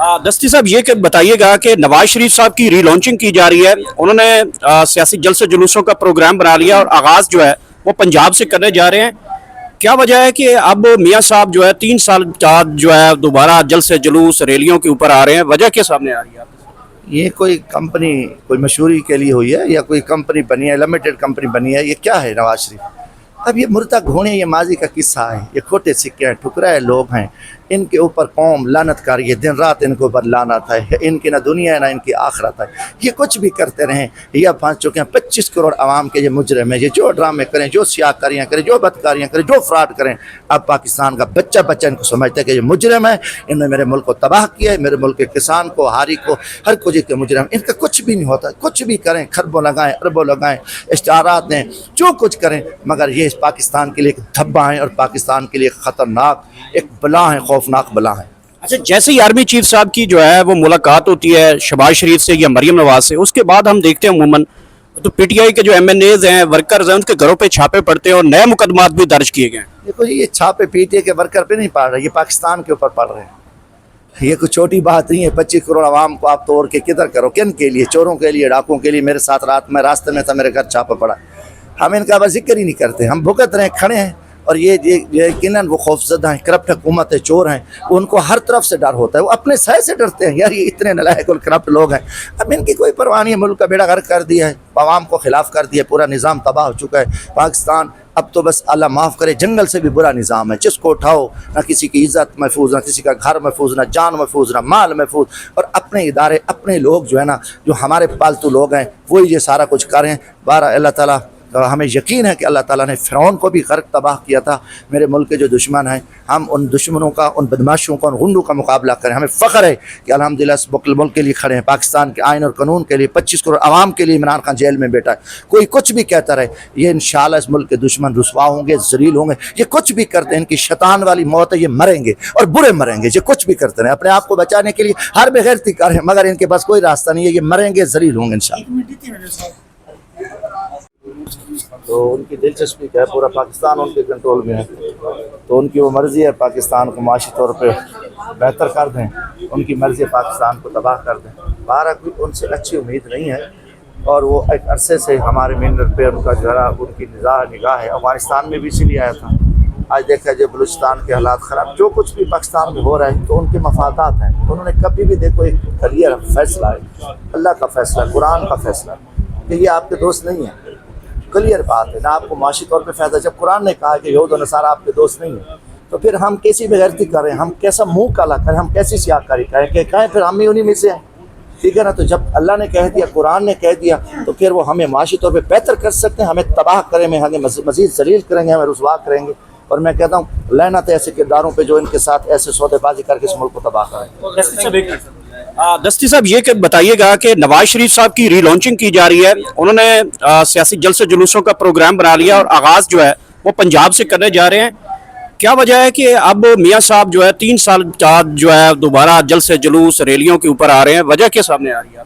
दस्ती साहब ये बताइएगा कि नवाज शरीफ साहब की रीलॉन्चिंग की जा रही है। उन्होंने सियासी जलसे जुलूसों का प्रोग्राम बना लिया और आगाज जो है वो पंजाब से करने जा रहे हैं। क्या वजह है कि अब मियां साहब जो है 3 साल बाद जो है दोबारा जलसे जुलूस रैलियों के ऊपर आ रहे हैं, वजह क्या सामने आ रही है? ये कोई कंपनी कोई मशहूरी के लिए हुई है या कोई कंपनी बनी है, लिमिटेड कंपनी बनी है, ये क्या है नवाज शरीफ? अब ये मुर्दा घोड़े, ये माजी का किस्सा है, ये खोटे सिक्के हैं, ठुकराए लोग हैं, इनके ऊपर कौम लानत कर रही है, दिन रात इनके ऊपर लानत है, इनकी ना दुनिया है ना इनकी आखिरत है। ये कुछ भी करते रहें, ये फंस चुके हैं। 25 करोड़ आवाम के ये मुजरिम है, ये जो ड्रामे करें, जो सियाकारियाँ करें, जो बदकारियाँ करें, जो फ्रॉड करें, अब पाकिस्तान का बच्चा बच्चा इनको समझता है कि ये मुजरिम है, इन्होंने मेरे मुल्क को तबाह किया है, मेरे मुल्क के किसान को, हारी को, हर कुछ के मुजरिम। इनका कुछ भी नहीं होता, कुछ भी करें, खरबों लगाएं, अरबों लगाएं, इश्तारात दें, जो कुछ करें, मगर ये इस पाकिस्तान के लिए एक धब्बा है और पाकिस्तान के लिए ख़तरनाक एक बला है, खौफनाक बला है। अच्छा, जैसे ही आर्मी चीफ साहब की जो है वो मुलाकात होती है शहबाज शरीफ से या मरियम नवाज से, उसके बाद हम देखते हैं अमूमन तो पीटीआई के जो एमएनएज हैं, वर्कर्स हैं, उनके घरों पे छापे पड़ते हैं और नए मुकदमात भी दर्ज किए गए हैं। देखो जी, ये छापे पीटीआई के वर्कर पे नहीं पड़ रहे, ये पाकिस्तान के ऊपर पड़ रहे हैं। ये कोई छोटी बात नहीं है। 25 करोड़ आवाम को आप तोड़ के किधर करो, किन के लिए? चोरों के लिए, डाकुओं के लिए। मेरे साथ रात में रास्ते में था, मेरे घर छापा पड़ा। हम इनका बस जिक्र ही नहीं करते, हम भुगत रहे, खड़े हैं। और ये यकीनन वो खौफजदा हैं, करप्ट हुकूमत है, चोर हैं, उनको हर तरफ से डर होता है, वो अपने सह से डरते हैं। यार ये इतने नालायक और करप्ट लोग हैं, अब इनकी कोई परवाह नहीं है। मुल्क का बेड़ा गर्क कर दिया है, आवाम को खिलाफ कर दिया, पूरा निज़ाम तबाह हो चुका है पाकिस्तान। अब तो बस अल्लाह माफ़ करे, जंगल से भी बुरा निज़ाम है। जिसको उठाओ ना किसी की इज़्ज़त महफूज, ना किसी का घर महफूज, ना जान महफूज, ना माल महफूज। और अपने इदारे, अपने लोग जो है ना, जो हमारे पालतू लोग हैं, वही ये सारा कुछ कर रहे हैं। बारह अल्लाह ताला, हमें यकीन है कि अल्लाह ताला ने फ़िरौन को भी गर्क तबाह किया था। मेरे मुल्क के जो दुश्मन हैं, हम उन दुश्मनों का, उन बदमाशों का, उन गुंडों का मुकाबला करें। हमें फ़ख्र है कि अल्हम्दुलिल्लाह इस मुल्क के लिए खड़े हैं, पाकिस्तान के आइन और कानून के लिए। 25 करोड़ आवाम के लिए इमरान खान जेल में बैठा है। कोई कुछ भी कहता रहे, ये इंशाअल्लाह इस मुल्क के दुश्मन रुसवा होंगे, जलील होंगे। ये कुछ भी करते हैं, इनकी शैतान वाली मौत है, ये मरेंगे और बुरे मरेंगे। ये कुछ भी करते हैं, अपने आप को बचाने के लिए हर बेगैरती करें, मगर इनके पास कोई रास्ता नहीं है, ये मरेंगे, जलील होंगे इंशाअल्लाह। तो उनकी दिलचस्पी क्या है, पूरा पाकिस्तान उनके कंट्रोल में है, तो उनकी वो मर्ज़ी है पाकिस्तान को माशी तौर पे बेहतर कर दें, उनकी मर्ज़ी है पाकिस्तान को तबाह कर दें। बारह कोई उनसे अच्छी उम्मीद नहीं है। और वो एक अरसे से हमारे मिनट पे उनका जरा उनकी निगाह है। अफगानिस्तान में भी इसीलिए आया था। आज देखा जाए बलूचिस्तान के हालात ख़राब, जो कुछ भी पाकिस्तान में हो रहा है तो उनके मफादात हैं। उन्होंने कभी भी देखो, एक क्लियर फैसला है, अल्लाह का फैसला, कुरान का फैसला, कि ये आपके दोस्त नहीं है। क्लियर बात है ना, आपको माशी तौर पे फ़ायदा। जब कुरान ने कहा कि यहूद और नसारा आपके दोस्त नहीं है, तो फिर हम कैसी बेगैरती करें, हम कैसा मुंह काला करें, हम कैसी सियाकारी करें कि कहें फिर हम ही उन्हीं में से हैं, ठीक है ना। तो जब अल्लाह ने कह दिया, कुरान ने कह दिया, तो फिर वो हमें माशी तौर पे बेहतर कर सकते हैं, हमें तबाह करें, हमें मज़ीद जलील करेंगे, हमें रुसवा करेंगे। और मैं कहता हूँ लानत है ऐसे किरदारों पे जो इनके साथ ऐसे सौदेबाजी करके इस मुल्क को तबाह करें। दस्ती साहब ये बताइएगा कि नवाज शरीफ साहब की रीलॉन्चिंग की जा रही है। उन्होंने सियासी जलसे जुलूसों का प्रोग्राम बना लिया और आगाज जो है वो पंजाब से करने जा रहे हैं। क्या वजह है कि अब मियां साहब जो है 3 साल बाद जो है दोबारा जलसे जुलूस रैलियों के ऊपर आ रहे हैं, वजह क्या सामने आ रही है?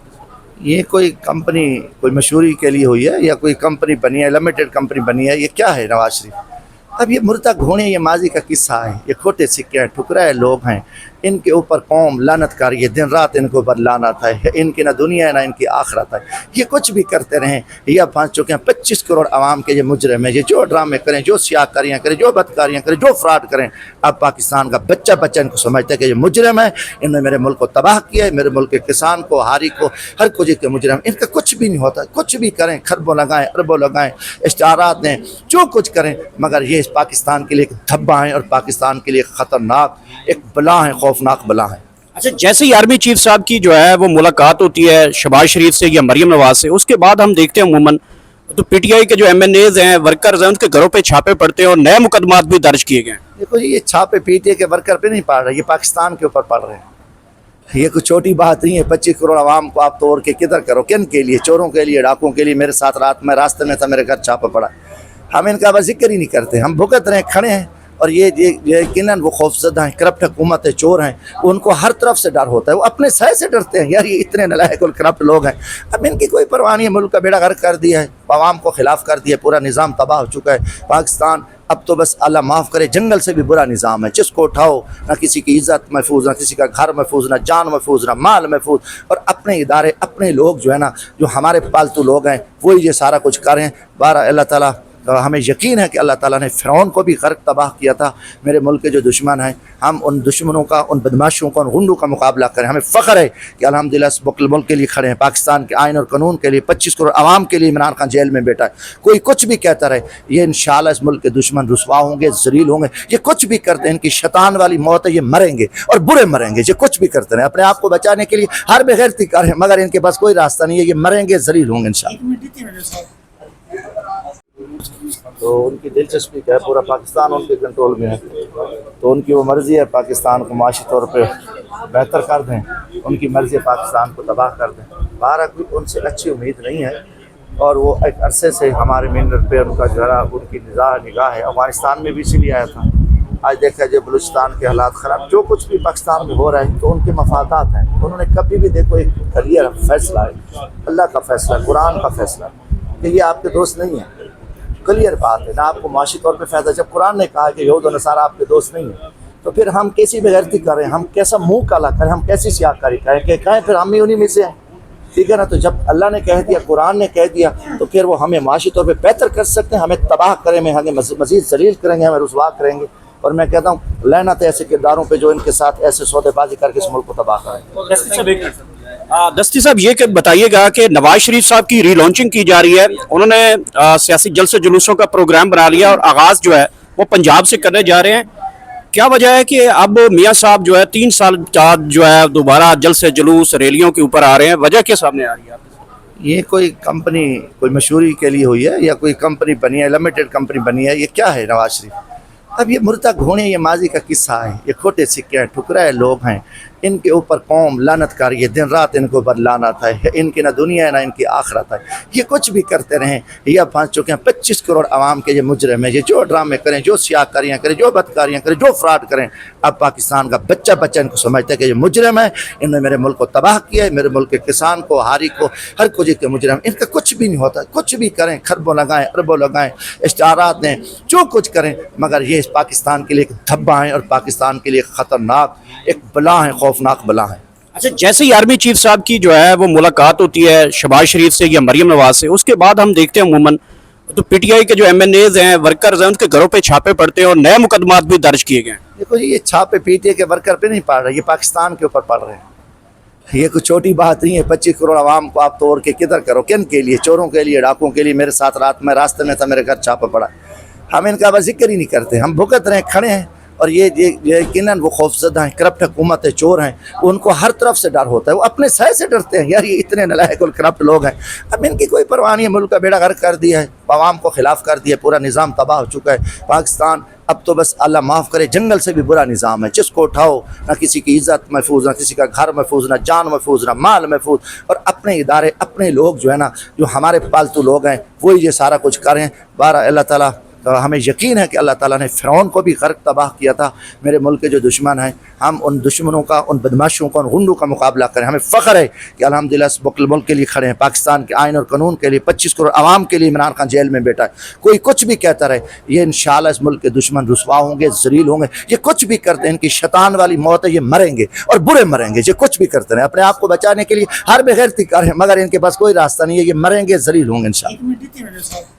ये कोई कंपनी कोई मशहूरी के लिए हुई है या कोई कंपनी बनी है, लिमिटेड कंपनी बनी है, ये क्या है नवाज शरीफ? अब ये मुर्दा घोड़े, ये माजी का किस्सा है, ये खोटे सिक्के हैं, ठुकराए लोग हैं, इनके ऊपर कौम लानत कर रही है, दिन रात इनके ऊपर लानत है, इनकी ना दुनिया है ना इनकी आखिरत है। ये कुछ भी करते रहें, ये फंस चुके हैं। 25 करोड़ आवाम के ये मुजरिम है, ये जो ड्रामे करें, जो सियाकारियाँ करें, जो बदकारियाँ करें, जो फ्रॉड करें, अब पाकिस्तान का बच्चा बच्चा इनको समझता है कि ये मुजरिम है, इन्होंने मेरे मुल्क को तबाह किया है, मेरे मुल्क के किसान को, हारी को, हर कुछ के मुजरिम। इनका कुछ भी नहीं होता, कुछ भी करें, खरबों लगाएं, अरबों लगाएं, इश्तारात दें, जो कुछ करें, मगर ये इस पाकिस्तान के लिए एक धब्बा है और पाकिस्तान के लिए ख़तरनाक एक बला है, खौफनाक बला है। अच्छा, जैसे ही आर्मी चीफ साहब की जो है वो मुलाकात होती है शहबाज शरीफ से या मरियम नवाज से, उसके बाद हम देखते हैं अमूमन तो पीटीआई के जो एमएनएज हैं, वर्कर्स हैं, उनके घरों पे छापे पड़ते हैं और नए मुकदमात भी दर्ज किए गए हैं। देखो जी, ये छापे पीटीआई के वर्कर पे नहीं पड़ रहे, ये पाकिस्तान के ऊपर पड़ रहे हैं। ये कोई छोटी बात नहीं है। 25 करोड़ आवाम को आप तोड़ के किधर करो, किन के लिए? चोरों के लिए, डाकुओं के लिए। मेरे साथ रात में रास्ते में था, मेरे घर छापा पड़ा। हम इनका बस जिक्र ही नहीं करते, हम भुगत रहे, खड़े हैं। اور یہ یقیناً وہ خوفزدہ ہیں، کرپٹ حکومت ہے، چور ہیں، ان کو ہر طرف سے ڈر ہوتا ہے، وہ اپنے سائے سے ڈرتے ہیں، یار یہ اتنے نالائق اور کرپٹ لوگ ہیں، اب ان کی کوئی پرواہ نہیں ہے، ملک کا بیڑا غرق کر دیا ہے، عوام کو خلاف کر دیا ہے، پورا نظام تباہ ہو چکا ہے پاکستان۔ اب تو بس اللہ معاف کرے، جنگل سے بھی برا نظام ہے، جس کو اٹھاؤ نہ کسی کی عزت محفوظ، نہ کسی کا گھر محفوظ، نہ جان محفوظ، نہ مال محفوظ، اور اپنے ادارے اپنے لوگ جو ہے نا، جو ہمارے پالتو لوگ ہیں وہی یہ سارا کچھ کر رہے ہیں۔ بارہ اللہ تعالیٰ ہمیں یقین ہے کہ اللہ تعالیٰ نے فرعون کو بھی غرق تباہ کیا تھا۔ میرے ملک کے جو دشمن ہیں، ہم ان دشمنوں کا، ان بدماشوں کا، ان غنڈوں کا مقابلہ کریں۔ ہمیں فخر ہے کہ الحمدللہ اس ملک کے لیے کھڑے ہیں، پاکستان کے آئین اور قانون کے لیے، 25 کروڑ عوام کے لیے عمران خان جیل میں بیٹھا ہے۔ کوئی کچھ بھی کہتا رہے، یہ انشاءاللہ اس ملک کے دشمن رسوا ہوں گے، ذلیل ہوں گے۔ یہ کچھ بھی کرتے ہیں، ان کی شیطان والی موت ہے، یہ مریں گے اور برے مریں گے۔ یہ کچھ بھی کرتے رہے، اپنے آپ کو بچانے کے لیے ہر بغیرتی کر رہے ہیں، مگر ان کے پاس کوئی راستہ نہیں ہے، یہ مریں گے، ذلیل ہوں گے انشاءاللہ۔ تو ان کی دلچسپی کیا ہے، پورا پاکستان ان کے کنٹرول میں ہے، تو ان کی وہ مرضی ہے پاکستان کو معاشی طور پہ بہتر کر دیں، ان کی مرضی ہے پاکستان کو تباہ کر دیں۔ بہرحال کوئی ان سے اچھی امید نہیں ہے، اور وہ ایک عرصے سے ہمارے منٹ پہ ان کا جو ہے ان کی نگاہ ہے۔ افغانستان میں بھی اسی لیے آیا تھا، آج دیکھا جائے بلوچستان کے حالات خراب، جو کچھ بھی پاکستان میں ہو رہا ہے تو ان کے مفادات ہیں۔ انہوں نے کبھی بھی دیکھو ایک کلیئر فیصلہ ہے، اللہ کا فیصلہ، قرآن کا فیصلہ کہ یہ آپ کے دوست نہیں ہیں، کلیئر بات ہے، نہ آپ کو معاشی طور پہ فائدہ۔ جب قرآن نے کہا کہ یہود و نصارہ آپ کے دوست نہیں ہیں، تو پھر ہم کیسی بغیرتی کریں، ہم کیسا منہ کالا کریں، ہم کیسی سیاکاری کریں کہ کہیں پھر ہم بھی انہی میں سے ہیں، ٹھیک ہے نا؟ تو جب اللہ نے کہہ دیا، قرآن نے کہہ دیا، تو پھر وہ ہمیں معاشی طور پہ بہتر کر سکتے ہیں، ہمیں تباہ کریں، ہمیں مزید ذلیل کریں گے، ہمیں رسوا کریں گے۔ اور میں کہتا ہوں لعنت ہے ایسے کرداروں پہ جو ان کے ساتھ ایسے سودے بازی کر کے اس ملک کو تباہ کریں۔ دستی صاحب یہ کہ بتائیے گا کہ نواز شریف صاحب کی ری لانچنگ کی جا رہی ہے، انہوں نے سیاسی جلسے جلوسوں کا پروگرام بنا لیا اور آغاز جو ہے وہ پنجاب سے کرنے جا رہے ہیں۔ کیا وجہ ہے کہ اب میاں صاحب جو ہے 3 سال بعد جو ہے دوبارہ جلسے جلوس ریلیوں کے اوپر آ رہے ہیں، وجہ کیا سامنے آ رہی ہے؟ یہ کوئی کمپنی کوئی مشہوری کے لیے ہوئی ہے، یا کوئی کمپنی بنی ہے، لمیٹڈ کمپنی بنی ہے، یہ کیا ہے نواز شریف؟ اب یہ مردہ گھوڑے، یہ ماضی کا قصہ ہے، یہ کھوٹے سکے ہیں، ٹھکرائے لوگ ہیں، ان کے اوپر قوم لعنت کر رہی ہے، دن رات ان کے اوپر لعنت ہے، ان کی نہ دنیا ہے نہ ان کی آخرت ہے۔ یہ کچھ بھی کرتے رہیں، یہ پھنس چکے ہیں 25 کروڑ عوام کے یہ مجرم ہیں، یہ جو ڈرامے کریں، جو سیاکاریاں کریں، جو بدکاریاں کریں، جو فراڈ کریں، اب پاکستان کا بچہ ان کو سمجھتا ہے کہ یہ مجرم ہے، انہوں نے میرے ملک کو تباہ کیا ہے، میرے ملک کے کسان کو، ہاری کو، ہر کچھ کے مجرم۔ ان کا کچھ بھی نہیں ہوتا، کچھ بھی کریں، خربوں لگائیں، اربوں لگائیں، اشتہارات دیں، جو کچھ کریں، مگر یہ اس پاکستان کے لیے ایک دھبا ہیں، اور پاکستان کے لیے خطرناک ایک بلا ہے، خوفناک بلا ہے۔ اچھا، جیسے ہی آرمی چیف صاحب کی جو ہے وہ ملاقات ہوتی ہے شہباز شریف سے یا مریم نواز سے، اس کے بعد ہم دیکھتے ہیں عموماً تو پی ٹی آئی کے جو ایم این ایز ہیں، ورکرز ہیں، ان کے گھروں پہ چھاپے پڑتے ہیں اور نئے مقدمات بھی درج کیے گئے ہیں۔ دیکھو جی، یہ چھاپے پی ٹی اے کے ورکر پہ نہیں پڑ رہے، یہ پاکستان کے اوپر پڑ رہے ہیں۔ یہ کوئی چھوٹی بات نہیں ہے، 25 کروڑ عوام کو آپ توڑ کے کدھر کرو، کن کے لیے؟ چوروں کے لیے، ڈاکوں کے لیے۔ میرے ساتھ رات میں راستے میں تھا، میرے گھر چھاپا پڑا، ہم ان کا بس ذکر ہی نہیں کرتے، ہم بھگت رہے ہیں، کھڑے ہیں۔ اور یہ یقیناً وہ خوفزدہ ہیں، کرپٹ حکومت ہے، چور ہیں، ان کو ہر طرف سے ڈر ہوتا ہے، وہ اپنے سائے سے ڈرتے ہیں، یار یہ اتنے نالائق اور کرپٹ لوگ ہیں، اب ان کی کوئی پرواہ نہیں ہے، ملک کا بیڑا غرق کر دیا ہے، عوام کو خلاف کر دیا، پورا نظام تباہ ہو چکا ہے پاکستان۔ اب تو بس اللہ معاف کرے، جنگل سے بھی برا نظام ہے، جس کو اٹھاؤ نہ کسی کی عزت محفوظ، نہ کسی کا گھر محفوظ، نہ جان محفوظ، نہ مال محفوظ، اور اپنے ادارے اپنے لوگ جو ہے نا، جو ہمارے پالتو لوگ ہیں وہی یہ سارا کچھ کر رہے ہیں۔ بہرحال اللہ تعالیٰ ہمیں یقین ہے کہ اللہ تعالیٰ نے فرعون کو بھی غرق تباہ کیا تھا۔ میرے ملک کے جو دشمن ہیں، ہم ان دشمنوں کا، ان بدماشوں کا، ان غنڈوں کا مقابلہ کریں۔ ہمیں فخر ہے کہ الحمدللہ اس ملک کے لیے کھڑے ہیں، پاکستان کے آئین اور قانون کے لیے، 25 کروڑ عوام کے لیے عمران خان جیل میں بیٹھا ہے۔ کوئی کچھ بھی کہتا رہے، یہ انشاءاللہ اس ملک کے دشمن رسوا ہوں گے، ذلیل ہوں گے۔ یہ کچھ بھی کرتے ہیں، ان کی شیطان والی موت ہے، یہ مریں گے اور برے مریں گے۔ یہ کچھ بھی کرتے رہیں، اپنے آپ کو بچانے کے لیے ہر بغیرتی کر رہے ہیں، مگر ان کے پاس کوئی راستہ نہیں ہے، یہ مریں گے، ذلیل ہوں گے انشاءاللہ۔